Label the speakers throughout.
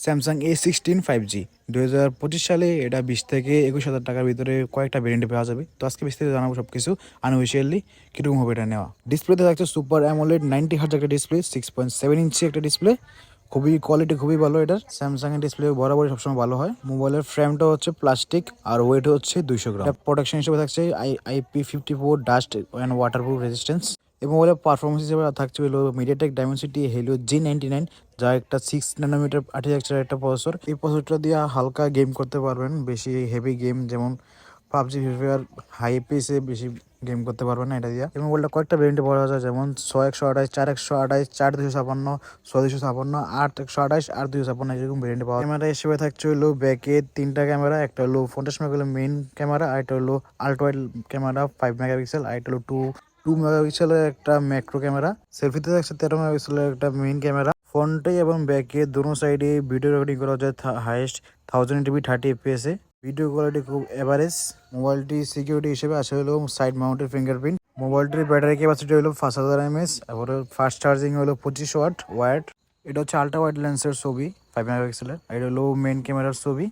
Speaker 1: Samsung A16 5G 2025 সালে এটা 20 থেকে 21 হাজার টাকার ভিতরে কয়েকটা ভেরিয়েন্টে পাওয়া যাবে। তো আজকে বিস্তারিত জানাবো সব কিছু আনঅফিসিয়ালি কীরকম হবে এটা নেওয়া। ডিসপ্লেতে থাকছে সুপার অ্যামোলেড 90 হার্জ একটা ডিসপ্লে, 6.7 ইঞ্চি একটা ডিসপ্লে, খুবই কোয়ালিটি খুবই ভালো এটার। স্যামসাং এর ডিসপ্লে বরাবরই সবসময় ভালো হয়। মোবাইলের ফ্রেমটা হচ্ছে প্লাস্টিক আর ওয়েট হচ্ছে 200 গ্রাম। প্রোটেকশন হিসেবে থাকছে IP54 dust and waterproof resistance. এই মোবাইলের পারফরমেন্স হিসেবে থাকছে হলো মিডিয়াটেক ডাইমেনসিটি হেলিও G99, যা একটা 6 ন্যানোমিটার আর্কিটেকচার একটা প্রসেসর। এই প্রসেসরটা দিয়ে হালকা গেম করতে পারবেন, বেশি হেভি গেম যেমন পাবজি, ফ্রি ফায়ার, হাই পেসে বেশি গেম করতে পারবেন না এটা দিয়ে। এই মোবাইলটা কয়েকটা ভেরিয়েন্টে পাওয়া যায়, যেমন 6128, 4128, 4256, 6256, 8128, 8256 এরকম ভেরিয়েন্টে পাওয়া যায়। ক্যামেরা হিসেবে থাকছে হলো ব্যাকে 3টা ক্যামেরা, একটা হলো 50 মেগাপিক্সেল মেইন ক্যামেরা, আর একটা হলো আল্ট্রা ওয়াইড ক্যামেরা 5 মেগাপিক্সেল, আর একটা হলো 2 মেগাপিক্সেলের একটা ম্যাক্রো ক্যামেরা। সেলফিতে থাকছে 13 মেগাপিক্সেলের একটা মেইন ক্যামেরা। ফ্রন্টে এবং ব্যাকে দুনো সাইডে ভিডিও রেকর্ডিং করা যায় হাইয়েস্ট 1080p 30 fps এ। ভিডিও কোয়ালিটি খুব এভারেজ। মোবাইলটি সিকিউরিটি হিসেবে আছে হলো সাইড মাউন্টেড ফিঙ্গারপ্রিন্ট। মোবাইলটির ব্যাটারি ক্যাপাসিটি হলো 5000 mAh, তারপরে ফাস্ট চার্জিং হলো 25 ওয়াট ওয়াট। এটা হচ্ছে আল্ট্রা ওয়াইড লেন্সের ছবি 5 মেগাপিক্সেলের। এটা হলো মেইন ক্যামেরার ছবি।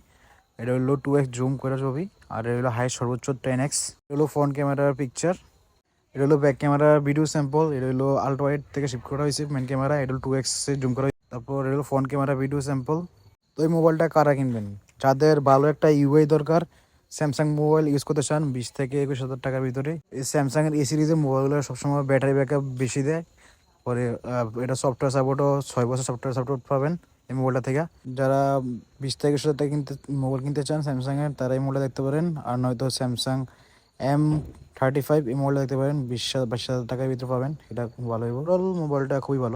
Speaker 1: এটা হলো 2x জুম করা ছবি। আর এটা হলো হাই সর্বোচ্চ 10x। এটা হলো ফ্রন্ট ক্যামেরার পিকচার। এটা হলো ব্যাক ক্যামেরা ভিডিও স্যাম্পল। এটা হলো আল্ট্রা ওয়াইড থেকে শিফট করা হয়েছে মেন ক্যামেরা। এটা হলো 2x এ জুম করা হয়েছে। তারপর এটা হলো ফ্রন্ট ক্যামেরা ভিডিও স্যাম্পল। তো এই মোবাইলটা কারা কিনবেন? যাদের ভালো একটা ইউআই দরকার, স্যামসাং মোবাইল ইউজ করতে চান 20 থেকে 21 হাজার টাকার ভিতরে। এই স্যামসাং এর সিরিজের মোবাইলগুলো সবসময় ব্যাটারি ব্যাকআপ বেশি দেয়। পরে এটা সফটওয়্যার সাপোর্টও 6 বছর সফটওয়্যার সাপোর্ট পাবেন এই মোবাইলটা থেকে। যারা 20 থেকে 21 হাজার টাকা মোবাইল কিনতে চান স্যামসাং এর, তারা এই মোবাইলটা দেখতে পারেন। আর নয়তো স্যামসাং M35 এই মোবাইলটা দেখতে পারেন, 20-22 হাজার টাকার ভিতরে পাবেন। এটা খুব ভালো, মোবাইলটা খুবই ভালো।